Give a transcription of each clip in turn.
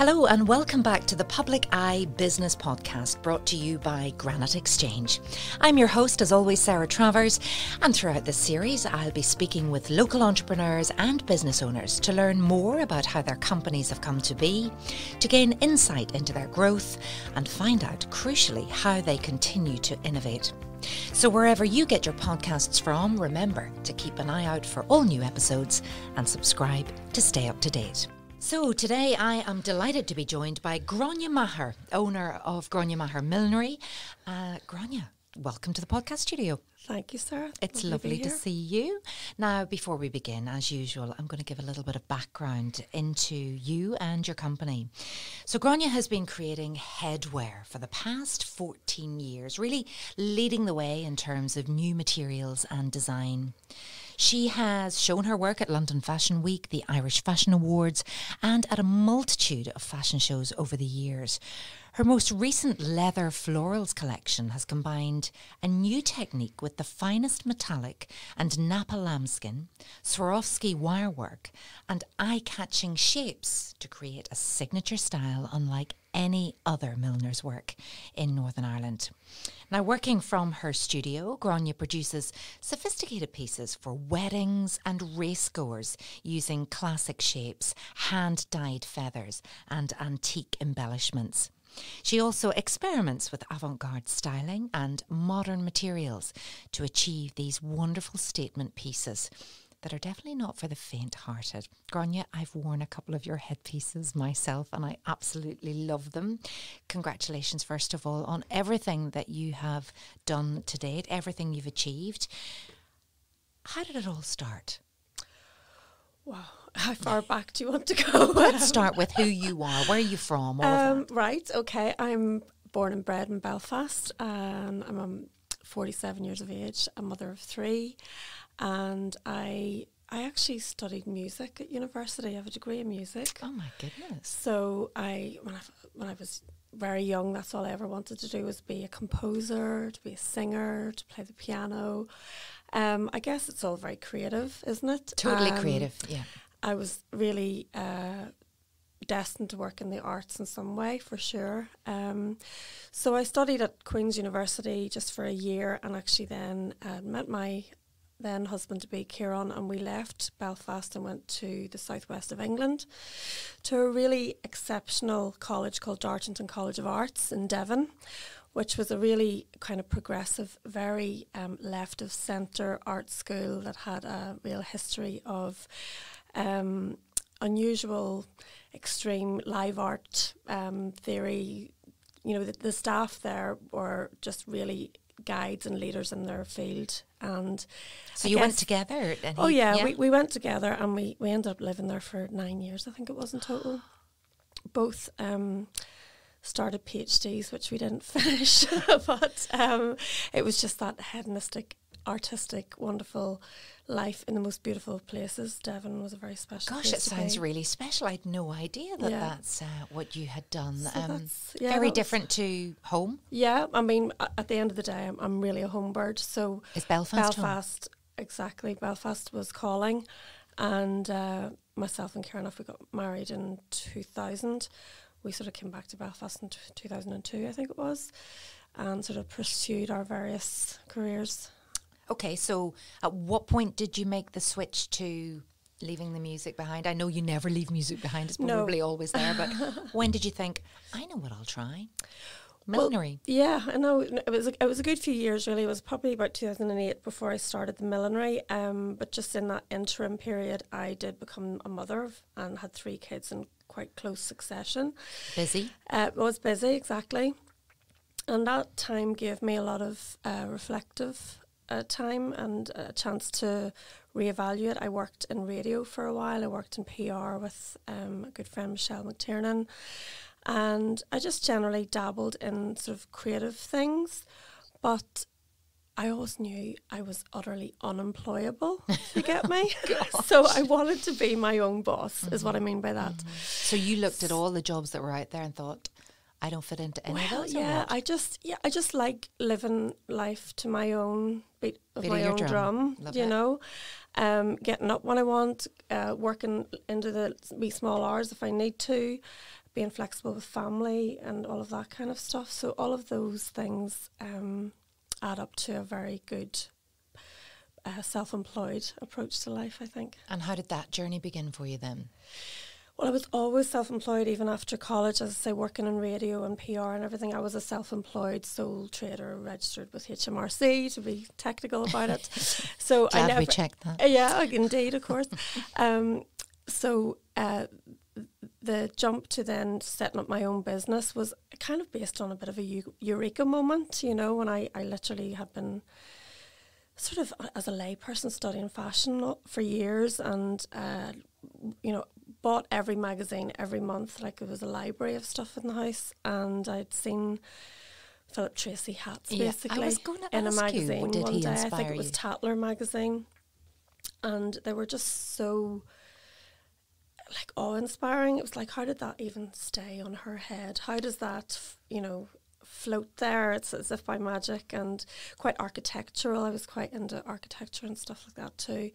Hello and welcome back to the Public Eye Business Podcast, brought to you by Granite Exchange. I'm your host, as always, Sarah Travers, and throughout this series I'll be speaking with local entrepreneurs and business owners to learn more about how their companies have come to be, to gain insight into their growth and find out, crucially, how they continue to innovate. So wherever you get your podcasts from, remember to keep an eye out for all new episodes and subscribe to stay up to date. So today I am delighted to be joined by Grainne Maher, owner of Grainne Maher Millinery. Grainne, welcome to the podcast studio. Thank you, Sarah. It's lovely to see you. Now, before we begin, as usual, I'm going to give a little bit of background into you and your company. So Grainne has been creating headwear for the past 14 years, really leading the way in terms of new materials and design. She has shown her work at London Fashion Week, the Irish Fashion Awards, and at a multitude of fashion shows over the years. Her most recent leather florals collection has combined a new technique with the finest metallic and Napa lambskin, Swarovski wirework, and eye-catching shapes to create a signature style unlike any other milliner's work in Northern Ireland. Now, working from her studio, Grainne produces sophisticated pieces for weddings and racegoers using classic shapes, hand-dyed feathers and antique embellishments. She also experiments with avant-garde styling and modern materials to achieve these wonderful statement pieces that are definitely not for the faint-hearted. Grainne, I've worn a couple of your headpieces myself and I absolutely love them. Congratulations, first of all, on everything that you have done to date, everything you've achieved. How did it all start? Wow. How far back do you want to go? Let's start with who you are. Where are you from? All of that. Right, okay. I'm born and bred in Belfast. I'm 47 years of age, a mother of three. And I actually studied music at university. I have a degree in music. Oh my goodness! So when I was very young, that's all I ever wanted to do was be a composer, to be a singer, to play the piano. I guess it's all very creative, isn't it? Totally creative. Yeah. I was really destined to work in the arts in some way, for sure. So I studied at Queen's University just for a year, and actually then met my then husband-to-be Kieran, and we left Belfast and went to the southwest of England to a really exceptional college called Dartington College of Arts in Devon, which was a really kind of progressive, very left-of-centre art school that had a real history of unusual, extreme live art theory. You know, the staff there were just really guides and leaders in their field. And so you went together? We went together, and we ended up living there for 9 years, I think it was in total. Both started PhDs, which we didn't finish, but it was just that hedonistic, artistic, wonderful life in the most beautiful places. Devon was a very special place. Gosh, it sounds really special. I had no idea that that's what you had done. So very different to home. Yeah, I mean, at the end of the day, I'm really a home bird. So is Belfast home? Exactly. Belfast was calling, and myself and Kieran, we got married in 2000. We sort of came back to Belfast in 2002, I think it was, and sort of pursued our various careers. Okay, so at what point did you make the switch to leaving the music behind? I know you never leave music behind, it's probably always there, but when did you think, I know what I'll try? Millinery. Well, yeah, I know. It was a good few years, really. It was probably about 2008 before I started the millinery, but just in that interim period, I did become a mother and had 3 kids in quite close succession. Busy? It was busy, exactly. And that time gave me a lot of reflective time and a chance to reevaluate. I worked in radio for a while. I worked in PR with a good friend, Michelle McTiernan. And I just generally dabbled in sort of creative things. But I always knew I was utterly unemployable, if you get me. So I wanted to be my own boss, is what I mean by that. So you looked at all the jobs that were out there and thought, I don't fit into any of those. Yeah, I just like living life to my own beat of my own drum. You know, getting up when I want, working into the wee small hours if I need to, being flexible with family and all of that kind of stuff. So all of those things add up to a very good self-employed approach to life, I think. And how did that journey begin for you then? Well, I was always self-employed even after college, as I say, working in radio and PR and everything. I was a self-employed sole trader registered with HMRC, to be technical about it. So Glad we checked that. Yeah, indeed, of course. So the jump to then setting up my own business was kind of based on a bit of a eureka moment, you know, when I literally had been sort of as a layperson studying fashion for years and, you know, bought every magazine every month, like there was a library of stuff in the house, and I'd seen Philip Tracy hats basically in a magazine one day. I think it was Tatler magazine, and they were just so like awe-inspiring. It was like, how did that even stay on her head? How does that, you know, float there? It's as if by magic, and quite architectural. I was quite into architecture and stuff like that too.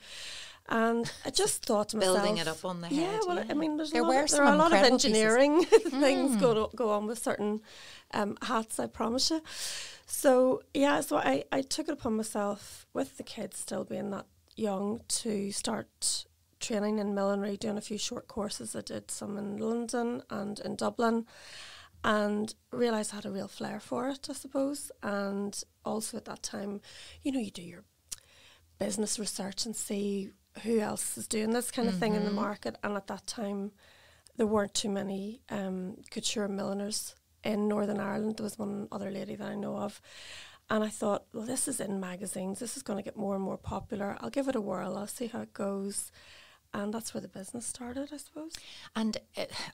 And I just thought to myself, building it up on the head. Yeah, well, I mean, there are a lot of engineering things go on with certain hats, I promise you. So yeah, so I took it upon myself, with the kids still being that young, to start training in millinery, doing a few short courses. I did some in London and in Dublin, and realised I had a real flair for it, I suppose. And also at that time, you know, you do your business research and see who else is doing this kind of thing in the market. And at that time, there weren't too many couture milliners in Northern Ireland. There was one other lady that I know of. And I thought, well, this is in magazines. This is going to get more and more popular. I'll give it a whirl. I'll see how it goes. And that's where the business started, I suppose. And,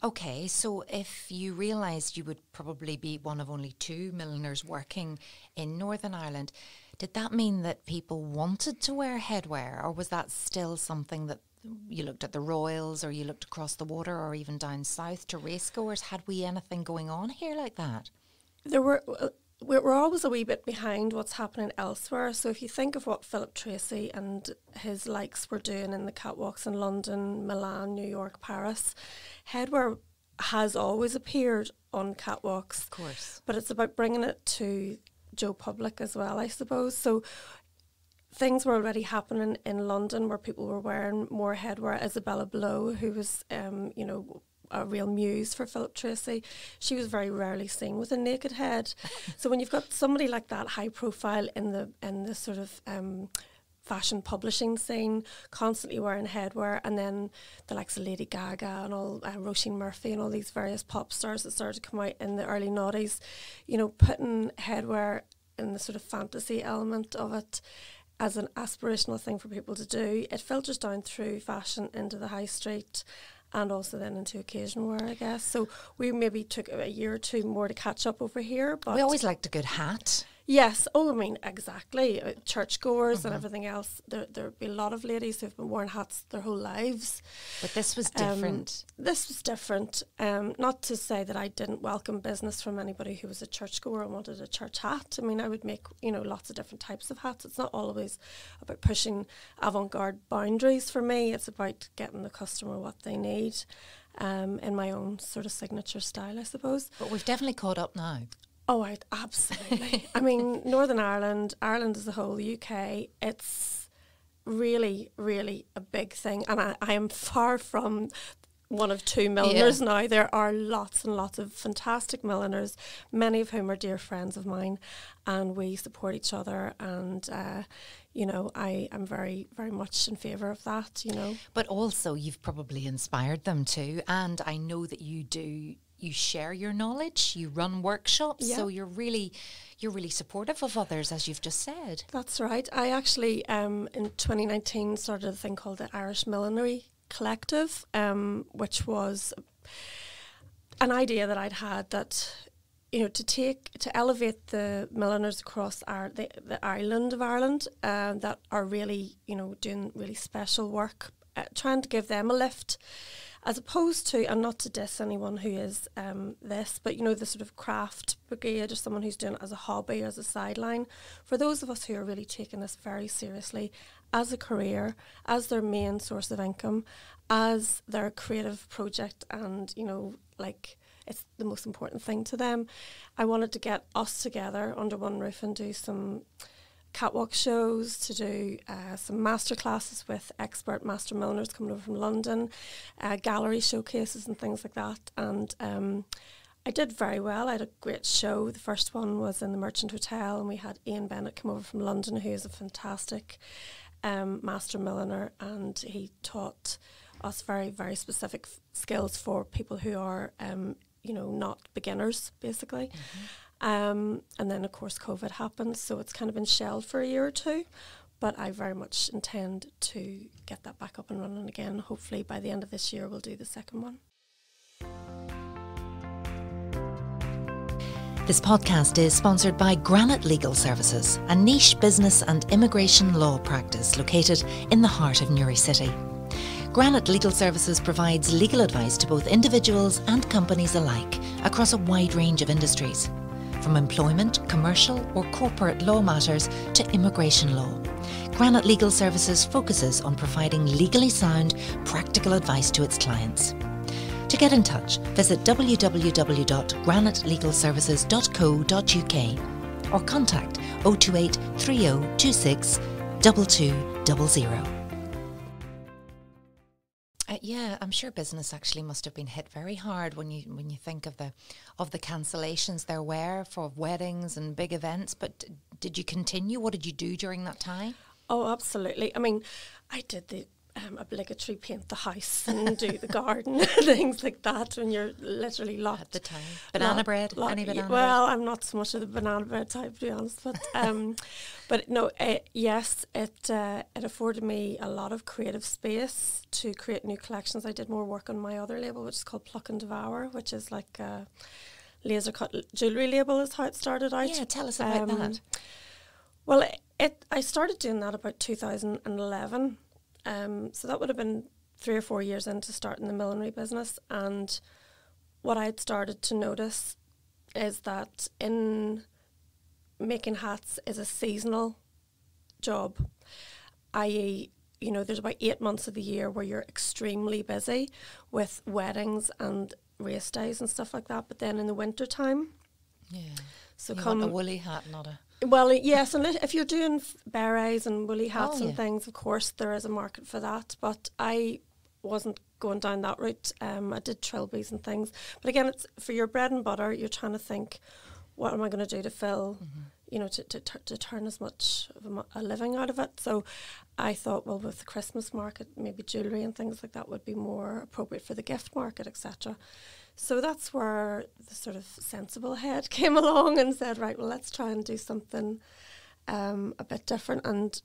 okay, so if you realised you would probably be one of only 2 milliners working in Northern Ireland, did that mean that people wanted to wear headwear, or was that still something that you looked at the Royals, or you looked across the water, or even down south to racegoers? Had we anything going on here like that? We're always a wee bit behind what's happening elsewhere. So if you think of what Philip Tracy and his likes were doing in the catwalks in London, Milan, New York, Paris, headwear has always appeared on catwalks. Of course. But it's about bringing it to Joe Public as well, I suppose. So things were already happening in London where people were wearing more headwear. Isabella Blow, who was, you know, a real muse for Philip Tracy, she was very rarely seen with a naked head. So when you've got somebody like that, high profile in the sort of fashion publishing scene, constantly wearing headwear, and then the likes of Lady Gaga and all Roisin Murphy and all these various pop stars that started to come out in the early noughties, you know, putting headwear in the sort of fantasy element of it as an aspirational thing for people to do, it filters down through fashion into the high street and also then into occasion wear, I guess. So we maybe took a year or two more to catch up over here. But we always liked a good hat. Yes. Oh, I mean, exactly. Churchgoers and everything else. There'd be a lot of ladies who've been wearing hats their whole lives. But this was different. This was different. Not to say that I didn't welcome business from anybody who was a churchgoer and wanted a church hat. I mean, I would make, you know, lots of different types of hats. It's not always about pushing avant-garde boundaries for me. It's about getting the customer what they need in my own sort of signature style, I suppose. But we've definitely caught up now. Oh, absolutely. I mean, Northern Ireland, Ireland as a whole, the UK, it's really, really a big thing. And I am far from one of 2 milliners now. There are lots and lots of fantastic milliners, many of whom are dear friends of mine, and we support each other. And, you know, I am very, very much in favour of that, you know. But also you've probably inspired them too. And I know that you share your knowledge, you run workshops, so you're really supportive of others, as you've just said. That's right. I actually, in 2019, started a thing called the Irish Millinery Collective, which was an idea that I'd had that, you know, to elevate the milliners across the island of Ireland that are really, you know, doing really special work, trying to give them a lift. As opposed to, and not to diss anyone who is this, but you know, the sort of craft brigade or someone who's doing it as a hobby or as a sideline. For those of us who are really taking this very seriously as a career, as their main source of income, as their creative project, and you know, like it's the most important thing to them. I wanted to get us together under one roof and do some catwalk shows, to do some master classes with expert master milliners coming over from London, gallery showcases and things like that. And I did very well. I had a great show. The first one was in the Merchant Hotel, and we had Ian Bennett come over from London, who is a fantastic master milliner, and he taught us very, very specific skills for people who are, not beginners, basically. And then, of course, COVID happened, so it's kind of been shelved for a year or two. But I very much intend to get that back up and running again. Hopefully by the end of this year, we'll do the second one. This podcast is sponsored by Grainne Legal Services, a niche business and immigration law practice located in the heart of Newry City. Grainne Legal Services provides legal advice to both individuals and companies alike across a wide range of industries, from employment, commercial or corporate law matters to immigration law. Grainne Legal Services focuses on providing legally sound, practical advice to its clients. To get in touch, visit www.grainetelegalservices.co.uk or contact 028 3026 2200. Yeah, I'm sure business actually must have been hit very hard when you think of the cancellations there were for weddings and big events. But did you continue? What did you do during that time? Oh, absolutely. I mean, I did the obligatory paint the house and do the garden, things like that, when you're literally locked. At the time. Banana bread? Any banana bread? Well, I'm not so much of the banana bread type, to be honest. But no, yes, it afforded me a lot of creative space to create new collections. I did more work on my other label, which is called Pluck and Devour, which is like a laser cut jewellery label is how it started out. Yeah, tell us about that. Well, I started doing that about 2011. So that would have been 3 or 4 years into starting the millinery business. And what I had started to notice is that in making hats is a seasonal job, i.e., there's about 8 months of the year where you're extremely busy with weddings and race days and stuff like that. But then in the winter time, so you want a woolly hat, not a... Well, yes, and if you're doing berets and woolly hats and things, of course, there is a market for that. But I wasn't going down that route. I did trilbies and things. But again, it's for your bread and butter, you're trying to think, what am I going to do to fill, to turn as much of a living out of it? So I thought, well, with the Christmas market, maybe jewellery and things like that would be more appropriate for the gift market, etc. So that's where the sort of sensible head came along and said, right, well, let's try and do something a bit different. And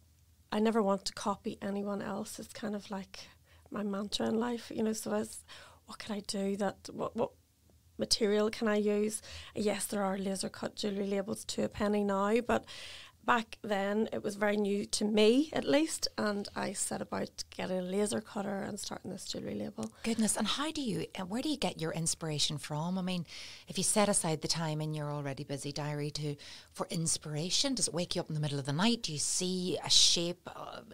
I never want to copy anyone else. It's kind of like my mantra in life, so as what can I do, what material can I use? Yes, there are laser cut jewellery labels to a penny now, but back then it was very new to me, at least, and I set about getting a laser cutter and starting this jewellery label. Goodness, and where do you get your inspiration from? I mean, if you set aside the time in your already busy diary for inspiration, does it wake you up in the middle of the night? Do you see a shape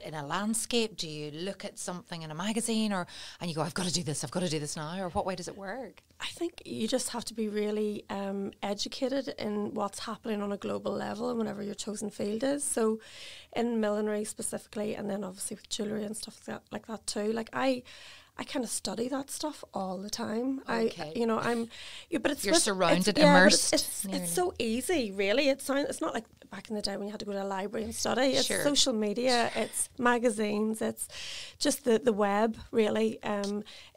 in a landscape? Do you look at something in a magazine and you go, I've got to do this now? Or what way does it work? I think you just have to be really educated in what's happening on a global level and whatever your chosen field is. So in millinery specifically, and then obviously with jewellery and stuff like that too, like I kind of study that stuff all the time. Okay. But it's you're surrounded, immersed. It's so easy, really. It's not like back in the day when you had to go to a library and study. It's social media, it's magazines, it's just the web. Really,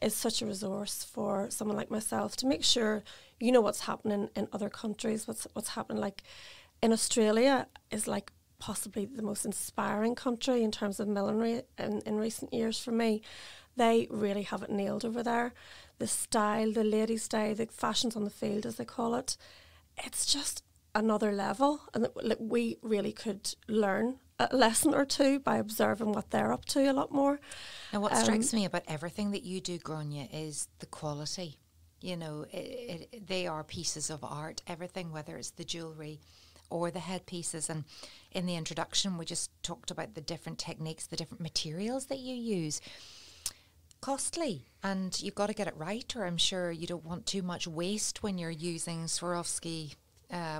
is such a resource for someone like myself to make sure you know what's happening in other countries. What's happening, like in Australia, is like possibly the most inspiring country in terms of millinery in recent years for me. They really have it nailed over there. The style, the lady style, the fashions on the field, as they call it, it's just another level. And we really could learn a lesson or two by observing what they're up to a lot more. Now, what strikes me about everything that you do, Grainne, is the quality. They are pieces of art, everything, whether it's the jewellery or the headpieces. And in the introduction, we just talked about the different techniques, the different materials that you use. costly and you've got to get it right, or I'm sure you don't want too much waste when you're using Swarovski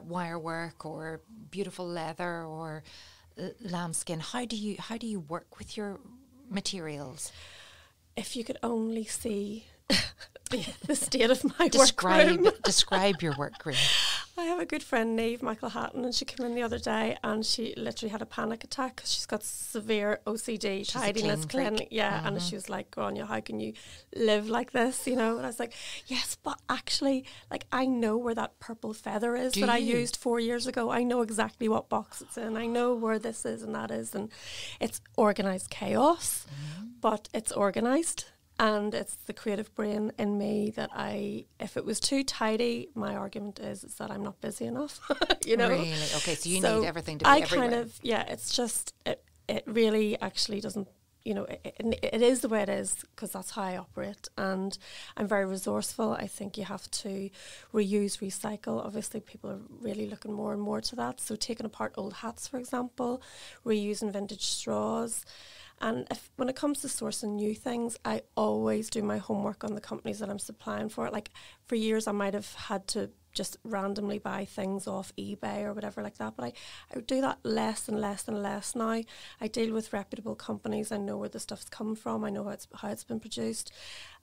wire work or beautiful leather or lambskin. How do you work with your materials? If you could only see the state of my workroom. Describe your workroom. I have a good friend, Neve Michael Hatton, and she came in the other day and she literally had a panic attack because she's got severe OCD, she's tidiness, cleanliness. Yeah, and she was like, Grainne, how can you live like this, you know? And I was like, yes, but actually, like, I know where that purple feather is I used 4 years ago. I know exactly what box it's in. I know where this is and that is. And it's organised chaos, but it's organised. And it's the creative brain in me that if it was too tidy, my argument is that I'm not busy enough, you know. Really? Okay, so you need everything to be everywhere. It's just, it really actually doesn't, you know, it is the way it is because that's how I operate. And I'm very resourceful. I think you have to reuse, recycle. Obviously, people are really looking more and more to that. So taking apart old hats, for example, reusing vintage straws. And when it comes to sourcing new things, I always do my homework on the companies that I'm supplying for. Like, for years, I might have had to just randomly buy things off eBay or whatever like that. But I would do that less and less and less now. I deal with reputable companies. I know where the stuff's come from. I know how it's been produced.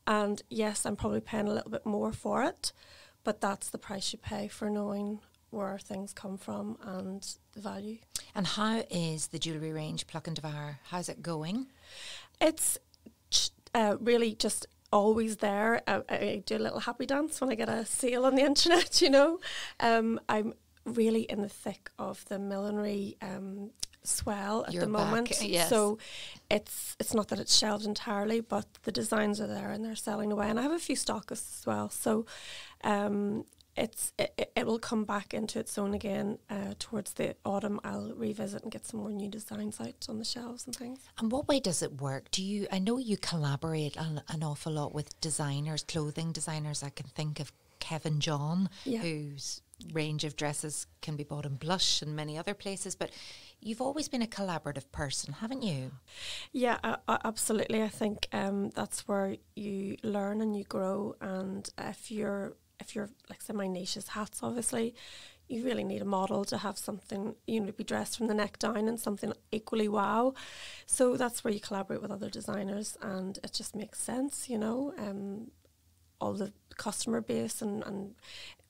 And yes, I'm probably paying a little bit more for it, but that's the price you pay for knowing where things come from and the value. And how is the jewellery range Pluck and Pluck? How's it going? It's really just always there. I do a little happy dance when I get a sale on the internet, you know. I'm really in the thick of the millinery swell at the moment. Yes. So it's not that it's shelved entirely, but the designs are there and they're selling away. And I have a few stockists as well. So it will come back into its own again towards the autumn. I'll revisit and get some more new designs out on the shelves and things. And what way does it work? I know you collaborate an awful lot with designers, clothing designers. I can think of Kevin John, whose range of dresses can be bought in Blush and many other places, but you've always been a collaborative person, haven't you? Yeah, absolutely. I think that's where you learn and you grow. And if you're like, say, my niche is hats, obviously, you really need a model to have something, you know, to be dressed from the neck down and something equally wow. So that's where you collaborate with other designers and it just makes sense, you know. All the customer base and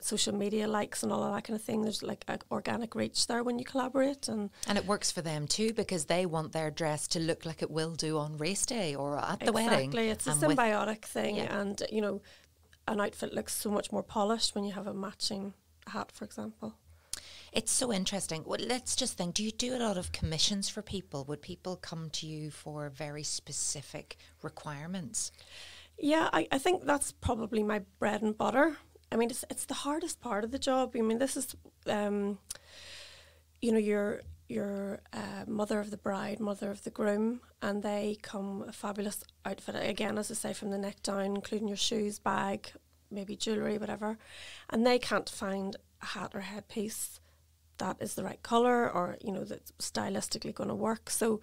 social media likes and all of that kind of thing. There's like an organic reach there when you collaborate. And it works for them too because they want their dress to look like it will do on race day or at the wedding. Exactly. It's a symbiotic thing and, you know, an outfit looks so much more polished when you have a matching hat, for example. It's so interesting. Well, let's just think, do you do a lot of commissions for people? Would people come to you for very specific requirements? Yeah, I think that's probably my bread and butter. I mean, it's the hardest part of the job. I mean, this is, you know, your mother of the bride, mother of the groom, and they come a fabulous outfit, again, as I say, from the neck down, including your shoes, bag, maybe jewellery, whatever, and they can't find a hat or headpiece that is the right colour or, you know, that's stylistically going to work. So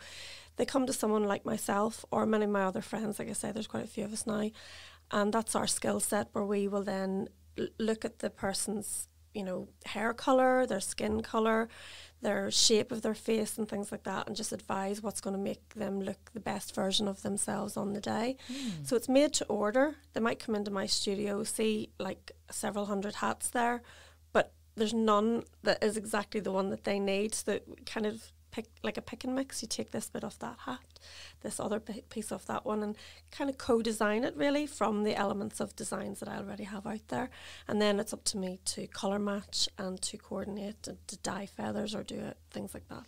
they come to someone like myself or many of my other friends. Like I say, there's quite a few of us now, and that's our skill set where we will then look at the person's, you know, hair colour, their skin colour, their shape of their face and things like that, and just advise what's going to make them look the best version of themselves on the day. So it's made to order. They might come into my studio, see like several hundred hats there, but there's none that is exactly the one that they need. So that kind of pick like a pick and mix. You take this bit off that hat, this other piece off that one, and kind of co-design it really from the elements of designs that I already have out there. And then it's up to me to colour match and to coordinate and to dye feathers or do it, things like that.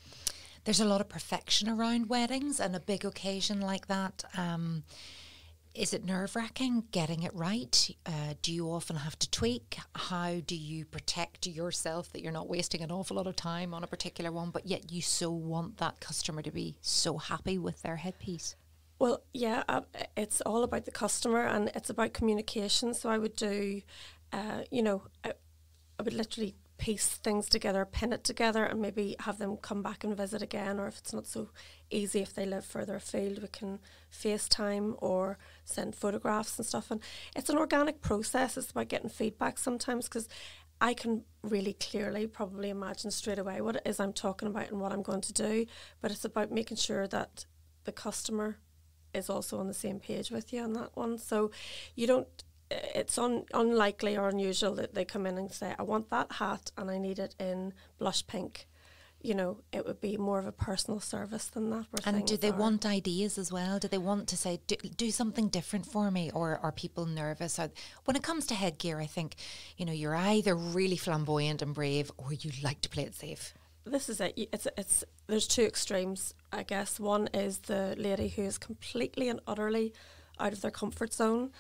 There's a lot of perfection around weddings and a big occasion like that. Is it nerve-wracking getting it right? Do you often have to tweak? How do you protect yourself that you're not wasting an awful lot of time on a particular one, but yet you so want that customer to be so happy with their headpiece? Well, yeah, it's all about the customer and it's about communication. So I would do, you know, I would literally piece things together, pin it together, and maybe have them come back and visit again. Or if it's not so easy, if they live further afield, we can FaceTime or send photographs and stuff. And it's an organic process. It's about getting feedback sometimes, because I can really clearly probably imagine straight away what it is I'm talking about and what I'm going to do. But it's about making sure that the customer is also on the same page with you on that one. So you don't, it's unlikely or unusual that they come in and say, I want that hat and I need it in blush pink. You know, it would be more of a personal service than that. And do they want ideas as well? Do they want to say, do something different for me? Or are people nervous? When it comes to headgear, I think, you know, you're either really flamboyant and brave, or you like to play it safe. This is it. There's two extremes, I guess. One is the lady who is completely and utterly out of their comfort zone.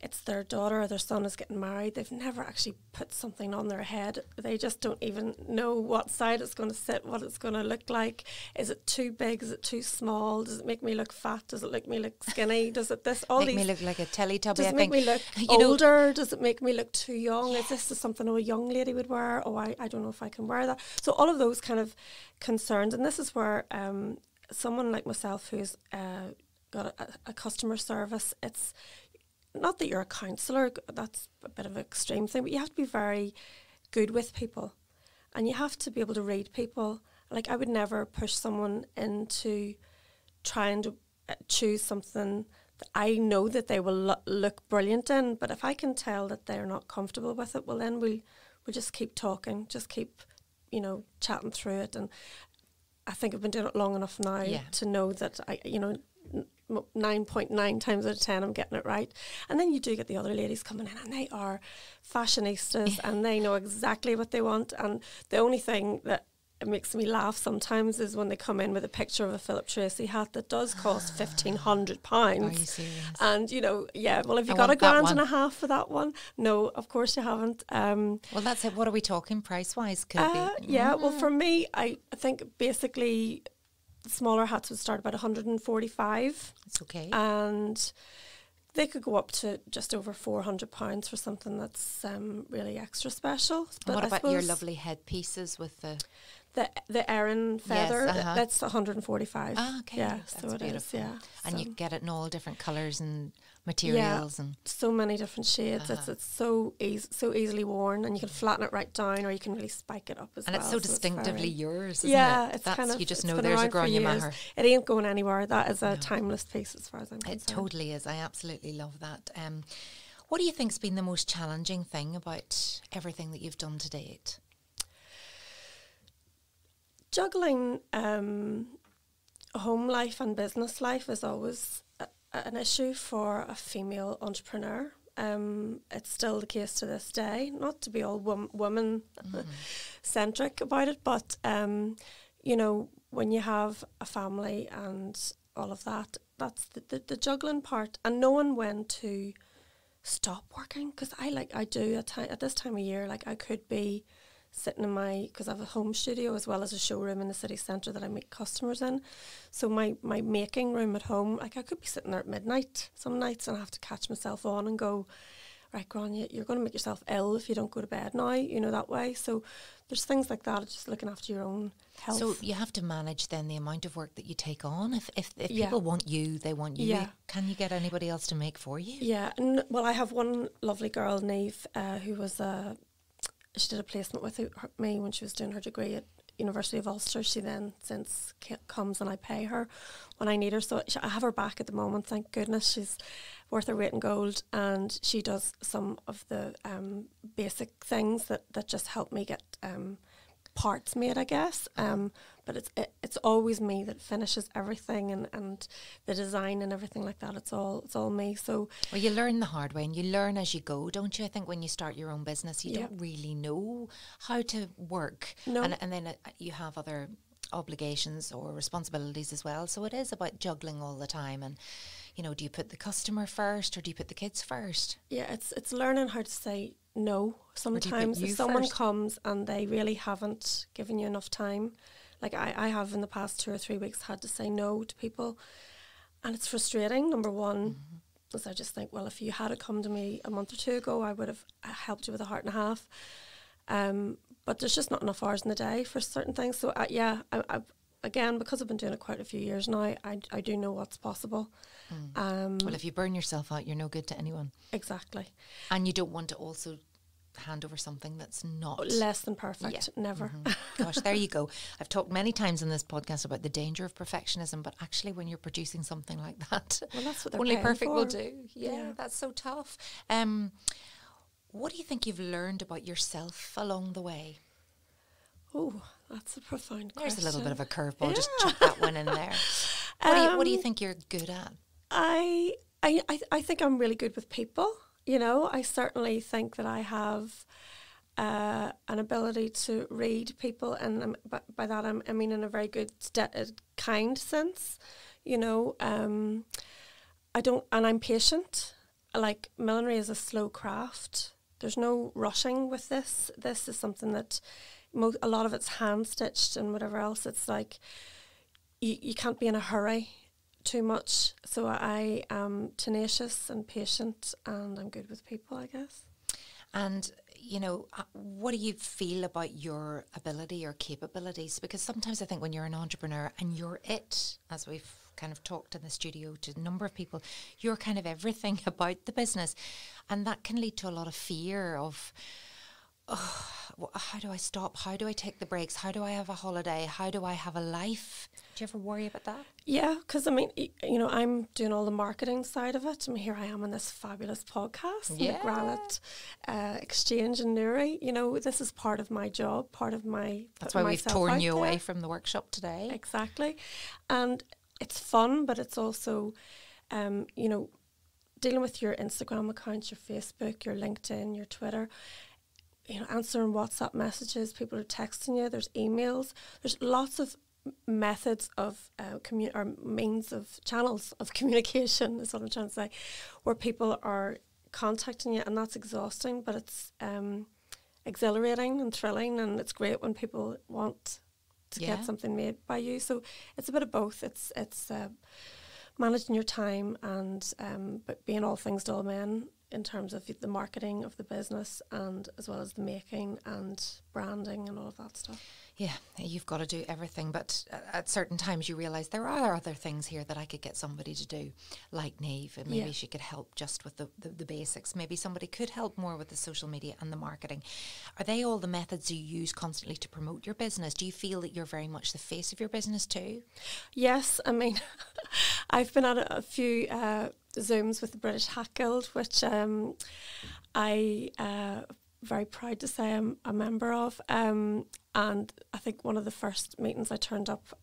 It's their daughter or their son is getting married. They've never actually put something on their head. They just don't even know what side it's going to sit, what it's going to look like. Is it too big? Is it too small? Does it make me look fat? Does it make me look skinny? Does it this? All make these me look like a Teletubby? Does it make me look older? Does it make me look too young? Is this something a young lady would wear? Oh, I don't know if I can wear that. So all of those kind of concerns, and this is where someone like myself who's got a customer service, it's not that you're a counsellor, that's a bit of an extreme thing, but you have to be very good with people and you have to be able to read people. Like, I would never push someone into trying to choose something that I know that they will look brilliant in, but if I can tell that they're not comfortable with it, well then we'll just keep talking, just keep, you know, chatting through it. And I think I've been doing it long enough now to know that 9.9 times out of 10 I'm getting it right. And then you do get the other ladies coming in and they are fashionistas and they know exactly what they want. And the only thing that makes me laugh sometimes is when they come in with a picture of a Philip Tracy hat that does cost £1,500. Are you serious? And you know, well, have you got £1.50 for that one? No, of course you haven't. Well, that's it. What are we talking price wise? Well, for me, I think basically smaller hats would start about 145. It's okay. And they could go up to just over £400 for something that's really extra special. But what about your lovely headpieces with the Erin feather? Yes, that's 145. Ah, okay. Yeah, that's so it beautiful. is. Yeah, and you get it in all different colours and materials, and so many different shades. It's so easily worn, and you can flatten it right down, or you can really spike it up as well. And it's so distinctively yours, isn't it? It's kind of, you just know there's a Grainne Maher. It ain't going anywhere. That is a timeless piece as far as I'm concerned. It totally is. I absolutely love that. What do you think's been the most challenging thing about everything that you've done to date? Juggling home life and business life is always an issue for a female entrepreneur. It's still the case to this day, not to be all woman-centric about it, but, you know, when you have a family and all of that, that's the juggling part, and knowing when to stop working, because I do at this time of year, like I could be sitting in because I have a home studio as well as a showroom in the city centre that I meet customers in. So my making room at home, like I could be sitting there at midnight some nights and I have to catch myself on and go, right, Grainne, you're going to make yourself ill if you don't go to bed now, you know, that way. So there's things like that, just looking after your own health. So you have to manage then the amount of work that you take on. If people want you, they want you. Yeah. Can you get anybody else to make for you? Yeah. Well, I have one lovely girl, Neve, who was she did a placement with me when she was doing her degree at University of Ulster. She then since comes and I pay her when I need her. So I have her back at the moment, thank goodness. She's worth her weight in gold, and she does some of the basic things that just help me get parts made, I guess. But it's always me that finishes everything, and the design and everything like that. It's all me. So well, you learn the hard way, and you learn as you go, don't you? I think when you start your own business, you don't really know how to work, and then you have other obligations or responsibilities as well. So it is about juggling all the time. And you know, do you put the customer first or do you put the kids first? Yeah, it's learning how to say no. Sometimes if someone comes and they really haven't given you enough time, like I have in the past 2 or 3 weeks had to say no to people, and it's frustrating. Number one, is I just think, well, if you had come to me a month or two ago, I would have helped you with a heart and a half. but there's just not enough hours in the day for certain things. So again, because I've been doing it quite a few years now, I do know what's possible. Well, if you burn yourself out, you're no good to anyone. Exactly. And you don't want to also hand over something that's not less than perfect. Never. Gosh, there you go. I've talked many times in this podcast about the danger of perfectionism, but actually when you're producing something like that, well, that's what they're only paying perfect for. will do. Yeah, that's so tough. What do you think you've learned about yourself along the way? Oh, that's a profound question. There's a little bit of a curveball. Just chuck that one in there. What do you think you're good at? I think I'm really good with people. You know, I certainly think that I have an ability to read people, and by that I mean in a very good, kind sense. You know, and I'm patient. Like, millinery is a slow craft. There's no rushing with this. This is something that a lot of it's hand stitched and whatever else. It's like you can't be in a hurry too much. So I am tenacious and patient, and I'm good with people, I guess. And, you know, what do you feel about your ability or capabilities? Because sometimes I think when you're an entrepreneur and you're it, as we've kind of talked in the studio to a number of people, you're kind of everything about the business. And that can lead to a lot of fear of, how do I stop? How do I take the breaks? How do I have a holiday? How do I have a life? Do you ever worry about that? Yeah, because I mean, you know, I'm doing all the marketing side of it. I mean, here I am on this fabulous podcast, the Granite Exchange in Newry. You know, this is part of my job, part of my. That's why we've torn you away from the workshop today. Exactly, and it's fun, but it's also, you know, dealing with your Instagram accounts, your Facebook, your LinkedIn, your Twitter. You know, answering WhatsApp messages, people are texting you, there's emails, there's lots of methods of channels of communication is what I'm trying to say, where people are contacting you, and that's exhausting, but it's exhilarating and thrilling, and it's great when people want to get something made by you. So it's a bit of both. It's managing your time and but being all things to all men in terms of the marketing of the business, and as well as the making and branding and all of that stuff. Yeah, you've got to do everything, but at certain times you realise there are other things here that I could get somebody to do, like Neve, and maybe she could help just with the basics. Maybe somebody could help more with the social media and the marketing. Are they all the methods you use constantly to promote your business? Do you feel that you're very much the face of your business too? Yes, I mean, I've been at a few Zooms with the British Hat Guild, which I very proud to say I'm a member of. And I think one of the first meetings I turned up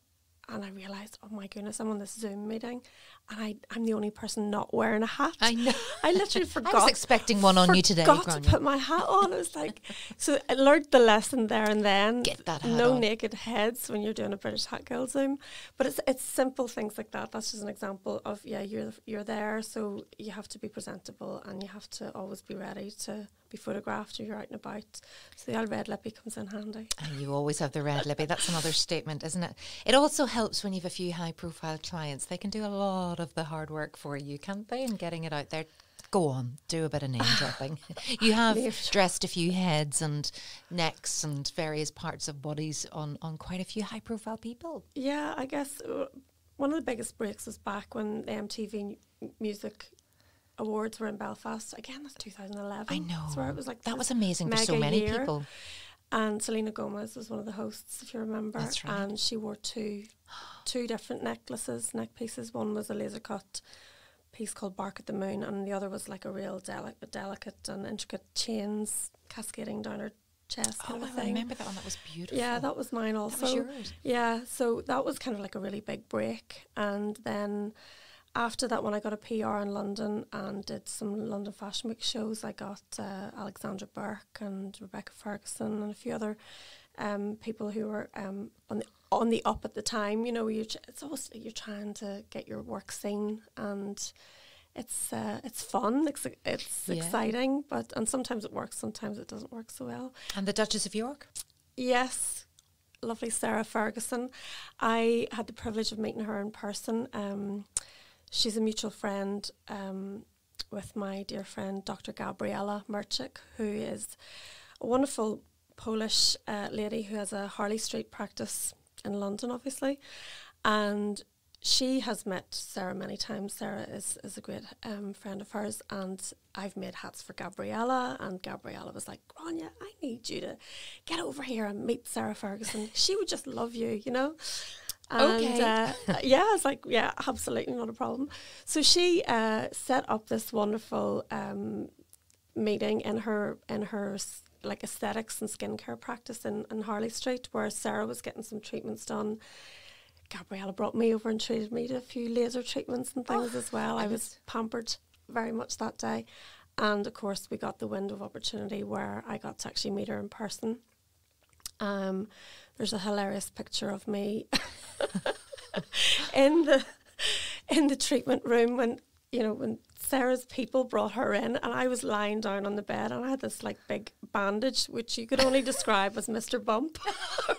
and I realised, oh my goodness, I'm on this Zoom meeting and I'm the only person not wearing a hat. I know. I literally forgot. I was expecting one on you today, Grainne. to put my hat on. It was like, so I learned the lesson there and then. Get that hat no on. naked heads when you're doing a British Hat Guild Zoom. But it's simple things like that. That's just an example of, you're there, so you have to be presentable and you have to always be ready to be photographed or you're out and about. So the old red lippy comes in handy. And you always have the red lippy. That's another statement, isn't it? It also helps when you have a few high profile clients. They can do a lot of the hard work for you, can't they? And getting it out there. Go on, do a bit of name dropping. You have dressed a few heads and necks and various parts of bodies on quite a few high profile people. Yeah, I guess one of the biggest breaks was back when the MTV Music Awards were in Belfast. Again, that's 2011. I know. That's where it was like that was amazing for so many people. And Selena Gomez was one of the hosts, if you remember. That's right. And she wore two different neck pieces. One was a laser cut piece called Bark at the Moon, and the other was like a real delicate and intricate chains cascading down her chest kind of a thing. I remember that one. That was beautiful. Yeah, that was mine also. That was yours. Yeah, so that was kind of like a really big break. And then after that, when I got a PR in London and did some London Fashion Week shows, I got Alexandra Burke and Rebecca Ferguson and a few other people who were on the up at the time. You know, it's always you're trying to get your work seen, and it's fun. It's exciting, and sometimes it works, sometimes it doesn't work so well. And the Duchess of York? Yes. Lovely Sarah Ferguson. I had the privilege of meeting her in person. She's a mutual friend with my dear friend Dr. Gabriella Merchik, who is a wonderful Polish lady who has a Harley Street practice in London, obviously, and she has met Sarah many times. Sarah is a great friend of hers, and I've made hats for Gabriella, and Gabriella was like, Grainne, I need you to get over here and meet Sarah Ferguson. She would just love you, you know? And yeah, I was like, yeah, absolutely not a problem. So she set up this wonderful meeting in her like aesthetics and skincare practice in Harley Street, where Sarah was getting some treatments done. Gabriella brought me over and treated me to a few laser treatments and things as well. I was pampered very much that day. And of course, we got the window of opportunity where I got to actually meet her in person. There's a hilarious picture of me in the treatment room when Sarah's people brought her in, and I was lying down on the bed, and I had this like big bandage, which you could only describe as Mr. Bump.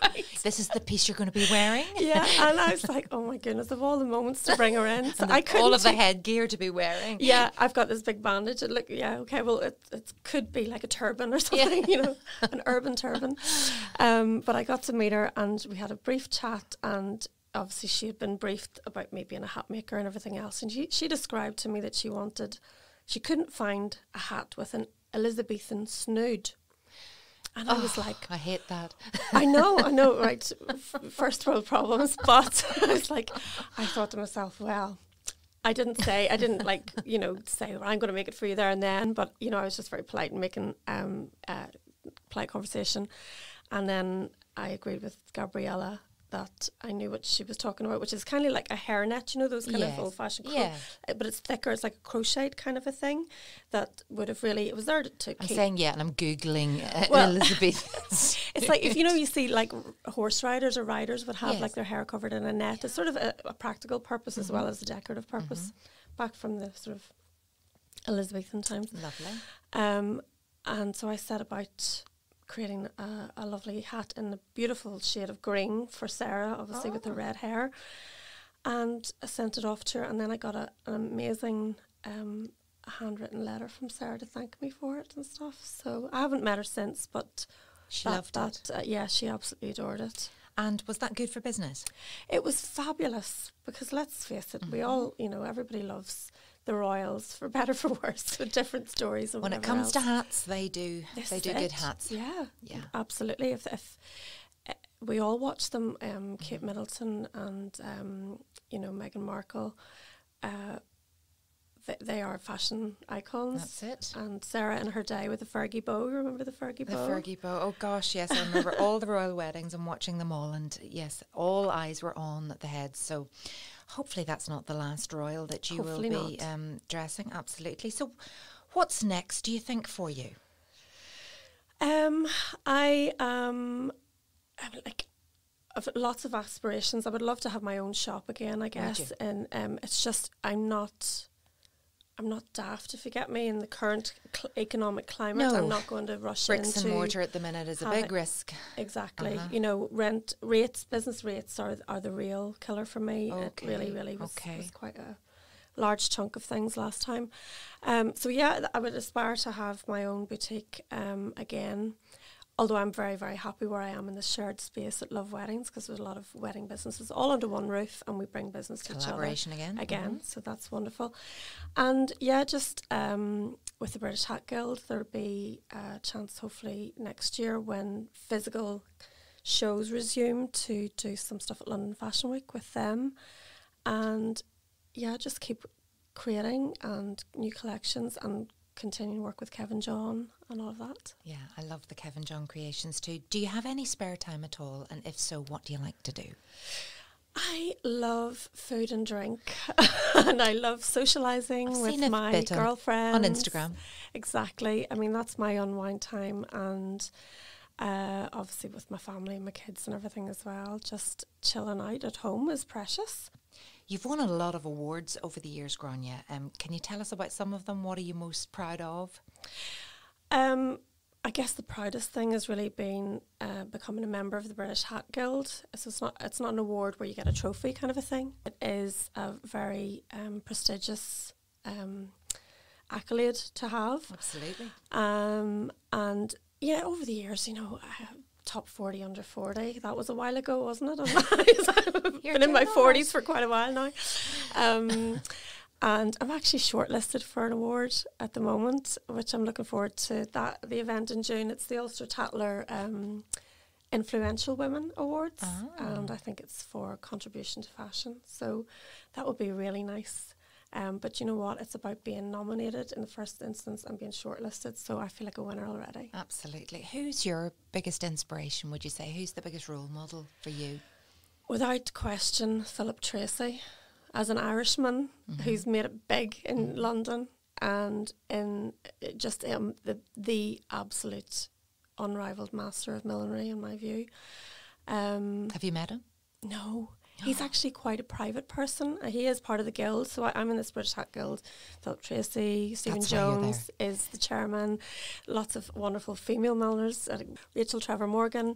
Right? This is the piece you're going to be wearing? Yeah, and I was like, oh my goodness, of all the moments to bring her in. So I couldn't all of the headgear to be wearing. Yeah, I've got this big bandage. It well, it could be like a turban or something, an urban turban. But I got to meet her, and we had a brief chat, and obviously she had been briefed about me being a hat maker and everything else, and she described to me that she couldn't find a hat with an Elizabethan snood. And I was like, I hate that. I know, right? First world problems. But I thought to myself, well, I didn't say, well, I'm going to make it for you there and then. But, I was just very polite and making polite conversation. And then I agreed with Gabriella that I knew what she was talking about, which is kind of like a hairnet, those kind of old-fashioned but it's thicker, it's like a crocheted kind of a thing that would have really, it was there to keep. I'm saying and I'm Googling Elizabeth. It's like, if you see like horse riders or riders would have like their hair covered in a net. It's sort of a practical purpose as well as a decorative purpose, back from the sort of Elizabethan times. Lovely. And so I set about creating a lovely hat in a beautiful shade of green for Sarah, obviously with the red hair, and I sent it off to her, and then I got an amazing handwritten letter from Sarah to thank me for it and stuff. So I haven't met her since, but she loved it. Yeah, she absolutely adored it. And was that good for business? It was fabulous, because let's face it, we all, everybody loves the royals, for better for worse, with different stories. When it comes to hats, they do good hats. Yeah, absolutely. If we all watch them, Kate Middleton and Meghan Markle, they are fashion icons. That's it. And Sarah in her day with the Fergie bow. Remember the Fergie bow? The Fergie bow. Oh gosh, yes, I remember all the royal weddings and watching them all, and yes, all eyes were on the head. So hopefully that's not the last royal that you will be dressing. Absolutely. So what's next, do you think, for you? I've lots of aspirations. I would love to have my own shop again, I guess. And it's just I'm not daft, if you get me, in the current economic climate. No. I'm not going to rush bricks into... and mortar at the minute is a big risk. Exactly. Rent rates, business rates are the real killer for me. Okay. It really was quite a large chunk of things last time. So yeah, I would aspire to have my own boutique again. Although I'm very, very happy where I am in the shared space at Love Weddings, because there's a lot of wedding businesses all under one roof, and we bring business to each other. Collaboration again. So that's wonderful. And yeah, just with the British Hat Guild, there'll be a chance hopefully next year when physical shows resume to do some stuff at London Fashion Week with them. And yeah, just keep creating and new collections and continuing work with Kevin John and all of that. Yeah, I love the Kevin John creations too. Do you have any spare time at all? And if so, what do you like to do? I love food and drink and I love socialising with my girlfriends. On Instagram. Exactly. I mean, that's my unwind time, and obviously with my family and my kids and everything as well. Just chilling out at home is precious. You've won a lot of awards over the years, Grainne. Can you tell us about some of them? What are you most proud of? I guess the proudest thing has really been becoming a member of the British Hat Guild. So it's not an award where you get a trophy kind of a thing. It is a very prestigious accolade to have. Absolutely. And Yeah, over the years, top 40 under 40. That was a while ago, wasn't it? I've been in my 40s for quite a while now. And I'm actually shortlisted for an award at the moment, which I'm looking forward to. The event in June. It's the Ulster Tatler Influential Women Awards, and I think it's for contribution to fashion. So that would be really nice. But you know what? It's about being nominated in the first instance and being shortlisted. So I feel like a winner already. Absolutely. Who's your biggest inspiration, would you say? Who's the biggest role model for you? Without question, Philip Tracy. As an Irishman who's made it big in London and in just the absolute unrivaled master of millinery, in my view. Have you met him? No. He's actually quite a private person. He is part of the guild. So I'm in this British Hat Guild. Philip Tracy, Stephen Jones is the chairman. Lots of wonderful female milliners. Rachel Trevor Morgan.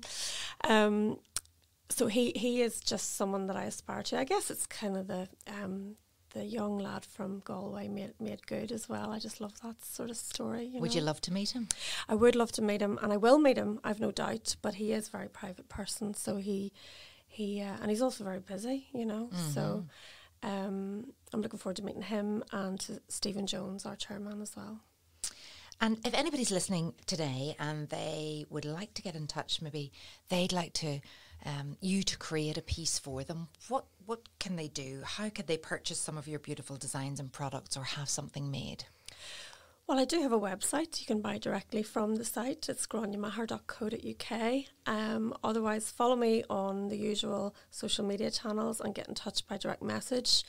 So he is just someone that I aspire to. I guess it's kind of the young lad from Galway made good as well. I just love that sort of story. Would you love to meet him? I would love to meet him, and I will meet him, I've no doubt. But he is a very private person, so he and he's also very busy, So I'm looking forward to meeting him and to Stephen Jones, our chairman, as well. And if anybody's listening today and they would like to get in touch, maybe they'd like to you to create a piece for them, what can they do? How could they purchase some of your beautiful designs and products or have something made? Well, I do have a website. You can buy directly from the site. It's grainemaher.co.uk. Otherwise, follow me on the usual social media channels and get in touch by direct message.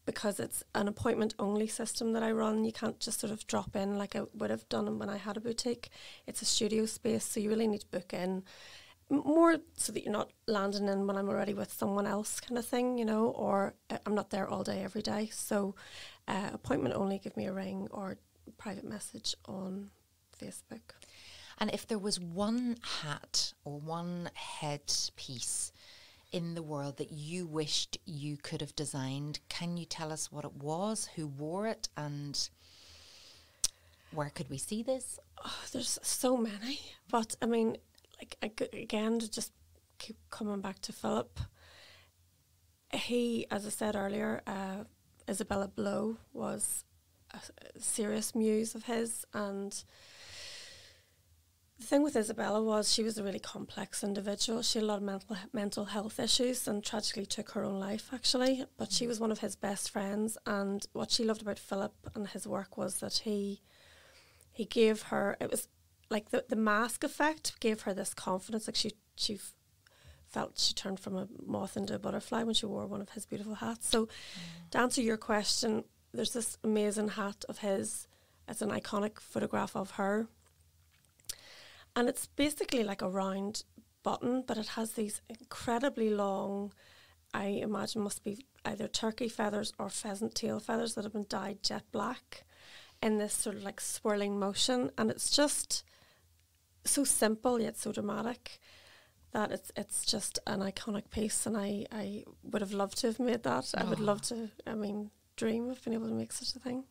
Because it's an appointment-only system that I run, you can't just sort of drop in like I would have done when I had a boutique. It's a studio space, so you really need to book in more so that you're not landing in when I'm already with someone else kind of thing, or I'm not there all day, every day. So appointment only, give me a ring or private message on Facebook. And if there was one hat or one headpiece in the world that you wished you could have designed, can you tell us what it was, who wore it, and where could we see this? Oh, there's so many, but I mean, again, to just keep coming back to Philip, he, as I said earlier, Isabella Blow was a serious muse of his, and the thing with Isabella was she was a really complex individual. She had a lot of mental health issues and tragically took her own life, actually. But she was one of his best friends, and what she loved about Philip and his work was that he gave her, it was like the mask effect gave her this confidence. Like she felt she turned from a moth into a butterfly when she wore one of his beautiful hats. So to answer your question, there's this amazing hat of his. It's an iconic photograph of her. And it's basically like a round button, but it has these incredibly long, I imagine must be either turkey feathers or pheasant tail feathers that have been dyed jet black in this sort of like swirling motion. And it's just so simple yet so dramatic that it's just an iconic piece. And I would have loved to have made that. I would love to, dream of being able to make such a thing.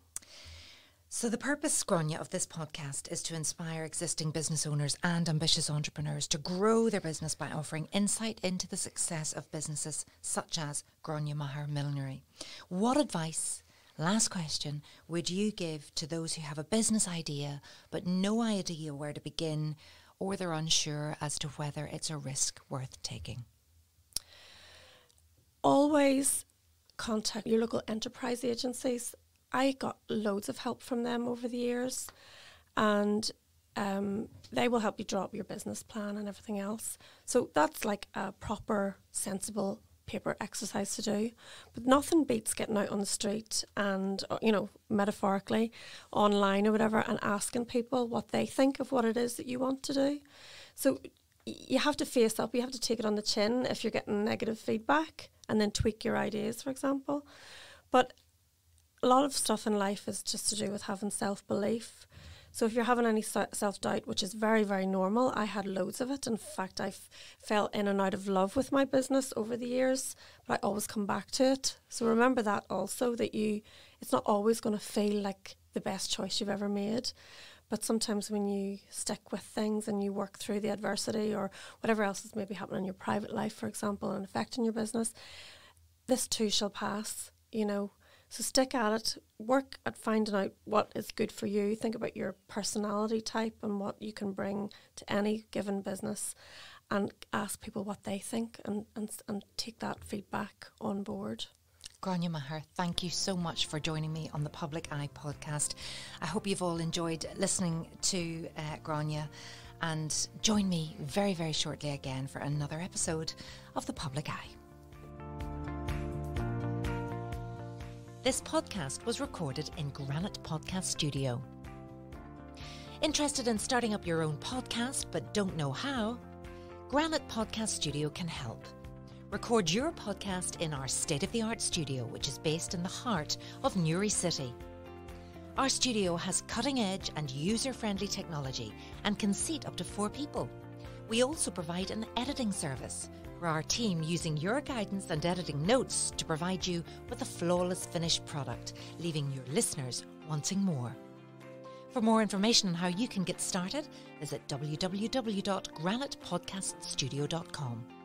So the purpose, Grainne, of this podcast is to inspire existing business owners and ambitious entrepreneurs to grow their business by offering insight into the success of businesses such as Grainne Maher Millinery. What advice, last question, would you give to those who have a business idea but no idea where to begin, or they're unsure as to whether it's a risk worth taking? Always contact your local enterprise agencies. I got loads of help from them over the years, and they will help you draw up your business plan and everything else. So that's like a proper, sensible paper exercise to do. But nothing beats getting out on the street and, metaphorically, online or whatever, and asking people what they think of what it is that you want to do. So you have to face up, you have to take it on the chin if you're getting negative feedback, and then tweak your ideas, for example. But a lot of stuff in life is just to do with having self-belief. So if you're having any self-doubt, which is very, very normal, I had loads of it. In fact, I fell in and out of love with my business over the years, but I always come back to it. So remember that also, that it's not always going to feel like the best choice you've ever made. But sometimes when you stick with things and you work through the adversity or whatever else is maybe happening in your private life, for example, and affecting your business, this too shall pass, you know. So stick at it, work at finding out what is good for you. Think about your personality type and what you can bring to any given business, and ask people what they think and take that feedback on board. Grainne Maher, thank you so much for joining me on the Public Eye podcast. I hope you've all enjoyed listening to Grainne, and join me very, very shortly again for another episode of the Public Eye. This podcast was recorded in Granite Podcast Studio. Interested in starting up your own podcast but don't know how? Granite Podcast Studio can help. Record your podcast in our state-of-the-art studio, which is based in the heart of Newry City. Our studio has cutting-edge and user-friendly technology and can seat up to 4 people. We also provide an editing service, where our team using your guidance and editing notes to provide you with a flawless finished product, leaving your listeners wanting more. For more information on how you can get started, visit www.granitepodcaststudio.com.